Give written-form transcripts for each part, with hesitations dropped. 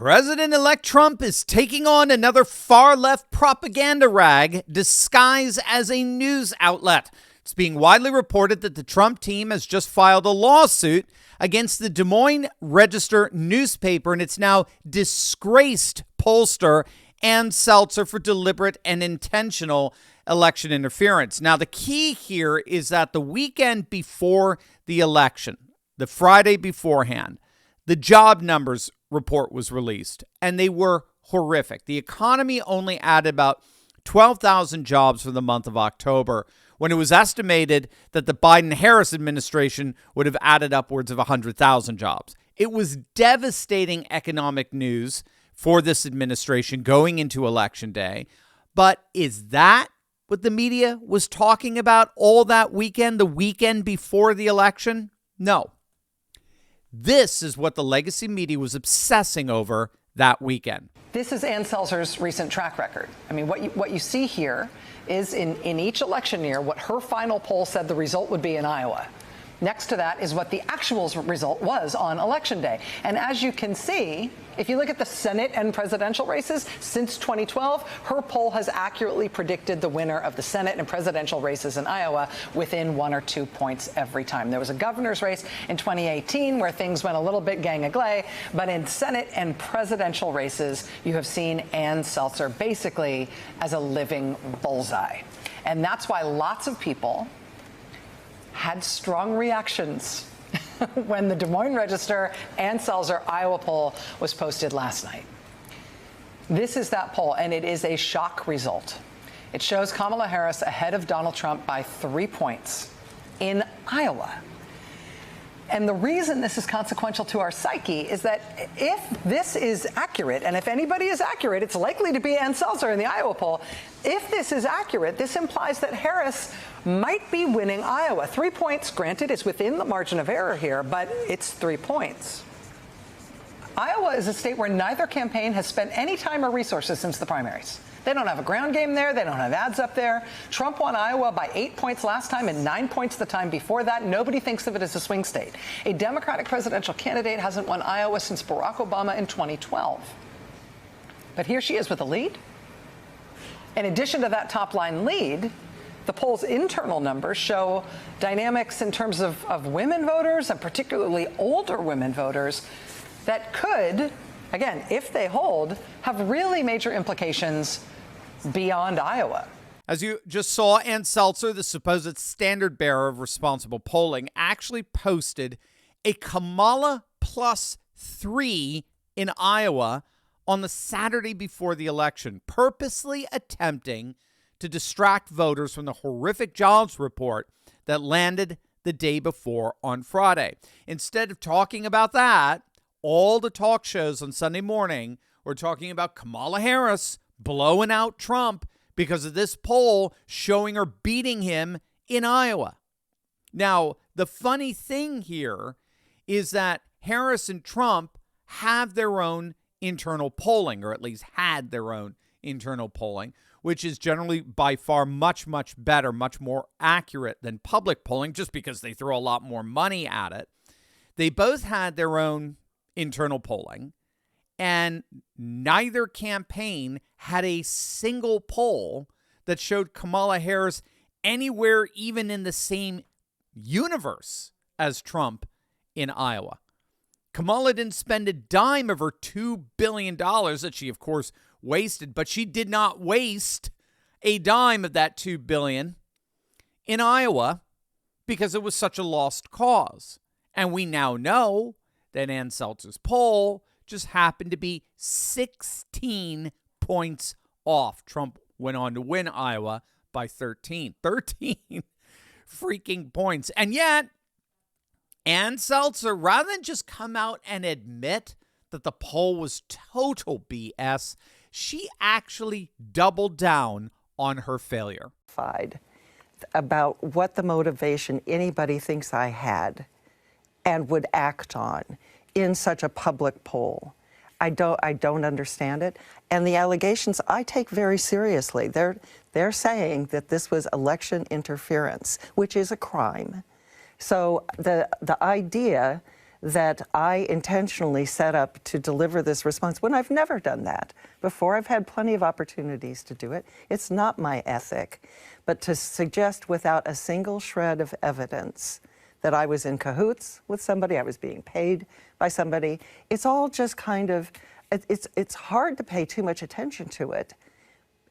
President-elect Trump is taking on another far-left propaganda rag disguised as a news outlet. It's being widely reported that the Trump team has just filed a lawsuit against the Des Moines Register newspaper and its now disgraced pollster and Seltzer for deliberate and intentional election interference. Now, the key here is that the weekend before the election, the Friday beforehand, the job numbers report was released, and they were horrific. The economy only added about 12,000 jobs for the month of October, when it was estimated that the Biden-Harris administration would have added upwards of 100,000 jobs. It was devastating economic news for this administration going into Election Day. But is that what the media was talking about all that weekend, the weekend before the election? No. This is what the legacy media was obsessing over that weekend. This is Ann Seltzer's recent track record. I mean, what you see here is in each election year, what her final poll said the result would be in Iowa. Next to that is what the actual result was on Election Day. And as you can see, if you look at the Senate and presidential races since 2012, her poll has accurately predicted the winner of the Senate and presidential races in Iowa within 1 or 2 points every time. There was a governor's race in 2018 where things went a little bit gang-a-glay, but in Senate and presidential races, you have seen Ann Seltzer basically as a living bullseye. And that's why lots of people had strong reactions when the Des Moines Register and Seltzer Iowa poll was posted last night. This is that poll, and it is a shock result. It shows Kamala Harris ahead of Donald Trump by 3 points in Iowa. And the reason this is consequential to our psyche is that if this is accurate, and if anybody is accurate, it's likely to be Ann Seltzer in the Iowa poll. If this is accurate, this implies that Harris might be winning Iowa. 3 points, granted, is within the margin of error here, but it's 3 points. Iowa is a state where neither campaign has spent any time or resources since the primaries. They don't have a ground game there. They don't have ads up there. Trump won Iowa by 8 points last time and 9 points the time before that. Nobody thinks of it as a swing state. A Democratic presidential candidate hasn't won Iowa since Barack Obama in 2012. But here she is with a lead. In addition to that top-line lead, the poll's internal numbers show dynamics in terms of women voters, and particularly older women voters, that could, again, if they hold, have really major implications beyond Iowa. As you just saw, Ann Seltzer, the supposed standard bearer of responsible polling, actually posted a Kamala +3 in Iowa on the Saturday before the election, purposely attempting to distract voters from the horrific jobs report that landed the day before on Friday. Instead of talking about that, all the talk shows on Sunday morning were talking about Kamala Harris blowing out Trump because of this poll showing her beating him in Iowa. Now, the funny thing here is that Harris and Trump have their own internal polling, or at least had their own internal polling, which is generally by far much, much better, much more accurate than public polling, just because they throw a lot more money at it. They both had their own internal polling, and neither campaign had a single poll that showed Kamala Harris anywhere even in the same universe as Trump in Iowa. Kamala didn't spend a dime of her $2 billion that she, of course, wasted, but she did not waste a dime of that $2 billion in Iowa because it was such a lost cause. And we now know that Ann Seltzer's poll just happened to be 16 points off. Trump went on to win Iowa by 13. 13 freaking points. And yet, Ann Seltzer, rather than just come out and admit that the poll was total BS, she actually doubled down on her failure. About what the motivation anybody thinks I had and would act on in such a public poll. I don't understand it. And the allegations I take very seriously. They're saying that this was election interference, which is a crime. So the idea that I intentionally set up to deliver this response when I've never done that before. I've had plenty of opportunities to do it. It's not my ethic. But to suggest without a single shred of evidence that I was in cahoots with somebody, I was being paid by somebody, it's all just kind of, it's hard to pay too much attention to it,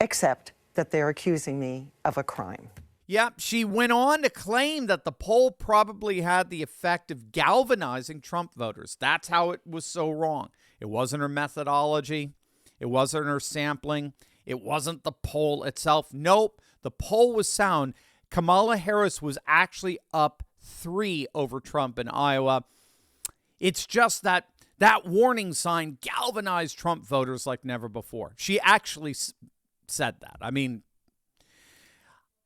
except that they're accusing me of a crime. Yep, she went on to claim that the poll probably had the effect of galvanizing Trump voters. That's how it was so wrong. It wasn't her methodology. It wasn't her sampling. It wasn't the poll itself. Nope, the poll was sound. Kamala Harris was actually up 3 over Trump in Iowa. It's just that warning sign galvanized Trump voters like never before. She actually said that. I mean,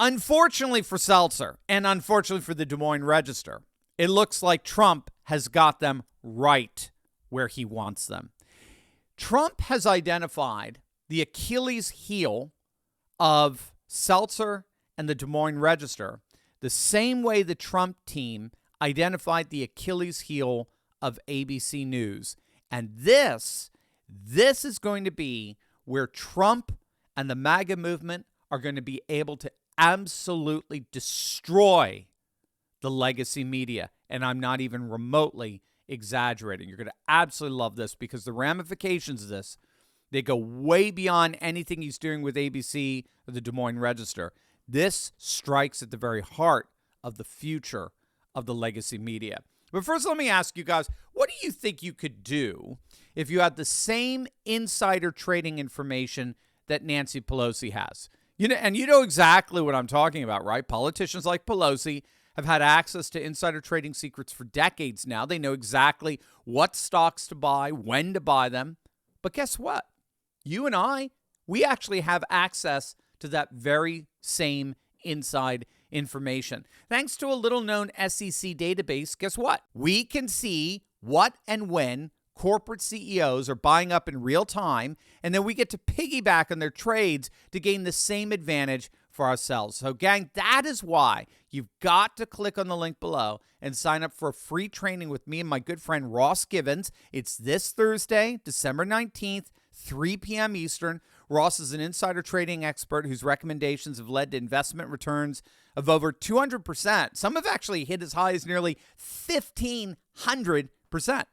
unfortunately for Seltzer and unfortunately for the Des Moines Register, it looks like Trump has got them right where he wants them. Trump has identified the Achilles heel of Seltzer and the Des Moines Register the same way the Trump team identified the Achilles heel of ABC News. And this is going to be where Trump and the MAGA movement are going to be able to absolutely destroy the legacy media. And I'm not even remotely exaggerating. You're going to absolutely love this because the ramifications of this, they go way beyond anything he's doing with ABC or the Des Moines Register. This strikes at the very heart of the future of the legacy media. But first, let me ask you guys, what do you think you could do if you had the same insider trading information that Nancy Pelosi has? You know exactly what I'm talking about, right? Politicians like Pelosi have had access to insider trading secrets for decades now. They know exactly what stocks to buy, when to buy them. But guess what? You and I, we actually have access to that very same inside information. Thanks to a little-known SEC database, guess what? We can see what and when corporate CEOs are buying up in real time, and then we get to piggyback on their trades to gain the same advantage for ourselves. So, gang, that is why you've got to click on the link below and sign up for a free training with me and my good friend Ross Givens. It's this Thursday, December 19th, 3 p.m. Eastern. Ross is an insider trading expert whose recommendations have led to investment returns of over 200%. Some have actually hit as high as nearly 1,500%.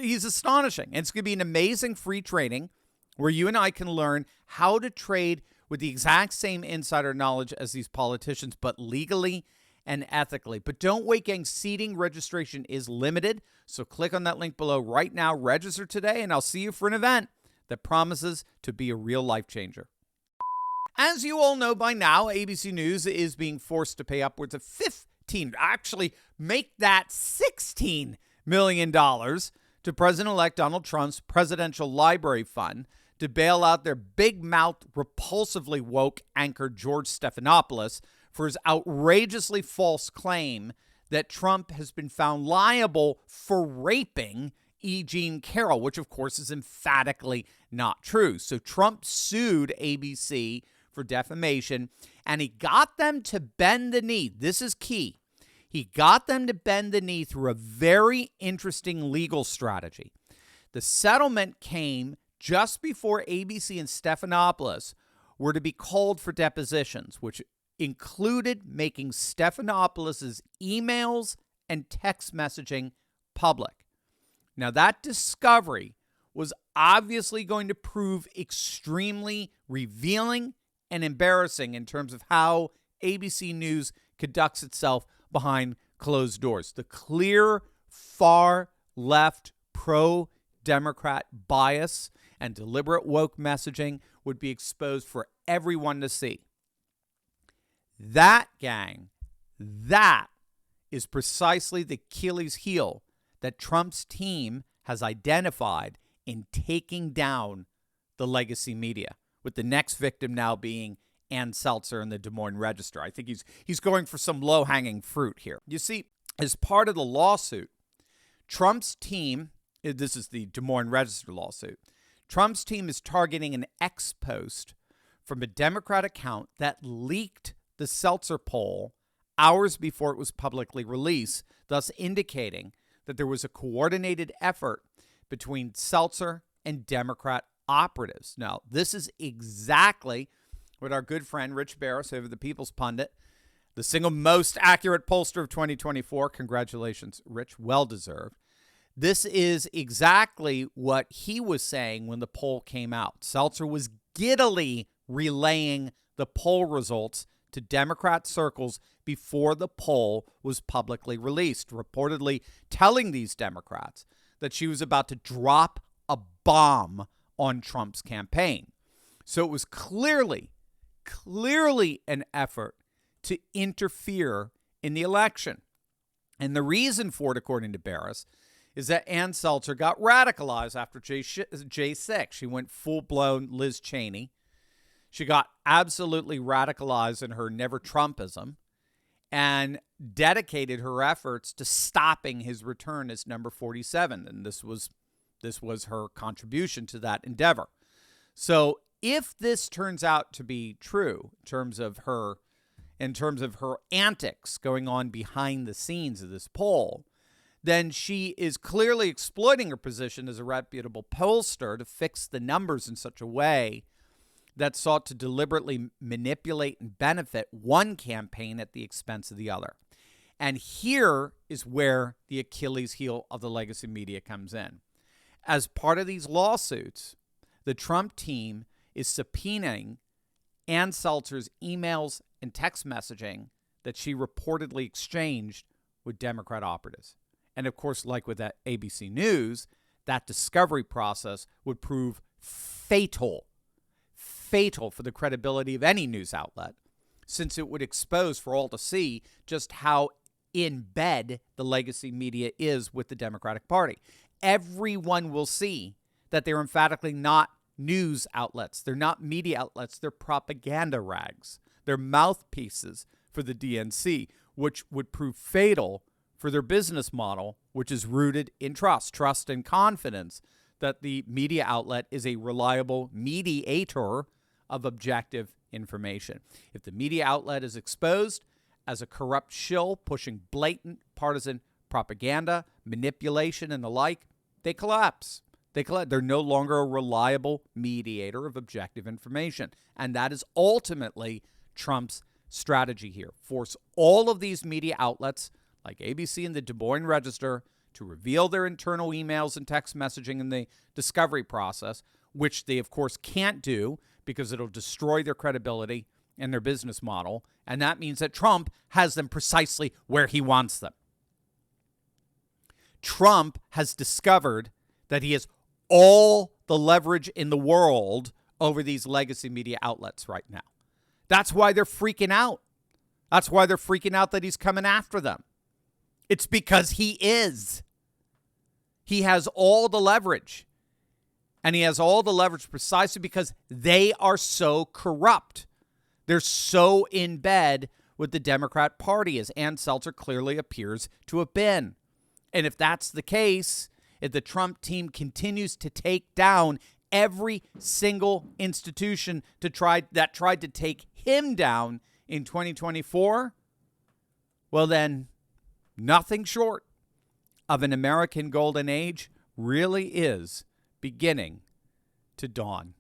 He's astonishing. And it's going to be an amazing free training where you and I can learn how to trade with the exact same insider knowledge as these politicians, but legally and ethically. But don't wait, gang. Seating registration is limited. So click on that link below right now. Register today, and I'll see you for an event that promises to be a real life changer. As you all know by now, ABC News is being forced to pay upwards of actually make that $16 million to President-elect Donald Trump's Presidential Library Fund to bail out their big-mouthed, repulsively woke anchor George Stephanopoulos for his outrageously false claim that Trump has been found liable for raping E. Jean Carroll, which of course is emphatically not true. So Trump sued ABC for defamation, and he got them to bend the knee. This is key. He got them to bend the knee through a very interesting legal strategy. The settlement came just before ABC and Stephanopoulos were to be called for depositions, which included making Stephanopoulos' emails and text messaging public. Now, that discovery was obviously going to prove extremely revealing and embarrassing in terms of how ABC News conducts itself behind closed doors. The clear, far-left, pro-Democrat bias and deliberate woke messaging would be exposed for everyone to see. That, gang, that is precisely the Achilles heel that Trump's team has identified in taking down the legacy media, with the next victim now being Ann Seltzer in the Des Moines Register. I think he's going for some low-hanging fruit here. You see, as part of the lawsuit, Trump's team, this is the Des Moines Register lawsuit, Trump's team is targeting an ex post from a Democrat account that leaked the Seltzer poll hours before it was publicly released, thus indicating that there was a coordinated effort between Seltzer and Democrat operatives. Now, this is exactly what our good friend Rich Barris over the People's Pundit, the single most accurate pollster of 2024, congratulations, Rich, well-deserved. This is exactly what he was saying when the poll came out. Seltzer was giddily relaying the poll results to Democrat circles before the poll was publicly released, reportedly telling these Democrats that she was about to drop a bomb on Trump's campaign. So it was clearly an effort to interfere in the election. And the reason for it, according to Barris, is that Ann Seltzer got radicalized after J6. She went full-blown Liz Cheney. She got absolutely radicalized in her never Trumpism and dedicated her efforts to stopping his return as number 47. And this was her contribution to that endeavor. So if this turns out to be true in terms of her antics going on behind the scenes of this poll, then she is clearly exploiting her position as a reputable pollster to fix the numbers in such a way that sought to deliberately manipulate and benefit one campaign at the expense of the other. And here is where the Achilles heel of the legacy media comes in. As part of these lawsuits, the Trump team is subpoenaing Ann Seltzer's emails and text messaging that she reportedly exchanged with Democrat operatives. And of course, like with that ABC News, that discovery process would prove fatal for the credibility of any news outlet, since it would expose for all to see just how in bed the legacy media is with the Democratic Party. Everyone will see that they're emphatically not news outlets. They're not media outlets. They're propaganda rags. They're mouthpieces for the DNC, which would prove fatal for their business model, which is rooted in trust and confidence that the media outlet is a reliable mediator of objective information. If the media outlet is exposed as a corrupt shill pushing blatant partisan propaganda, manipulation, and the like, they collapse. They're no longer a reliable mediator of objective information. And that is ultimately Trump's strategy here. Force all of these media outlets like ABC and the Des Moines Register to reveal their internal emails and text messaging in the discovery process, which they, of course, can't do because it'll destroy their credibility and their business model. And that means that Trump has them precisely where he wants them. Trump has discovered that he has all the leverage in the world over these legacy media outlets right now. That's why they're freaking out. That's why they're freaking out that he's coming after them. It's because he is. He has all the leverage. And he has all the leverage precisely because they are so corrupt. They're so in bed with the Democrat Party, as Ann Seltzer clearly appears to have been. And if that's the case, if the Trump team continues to take down every single institution that tried to take him down in 2024, well then, nothing short of an American golden age really is beginning to dawn.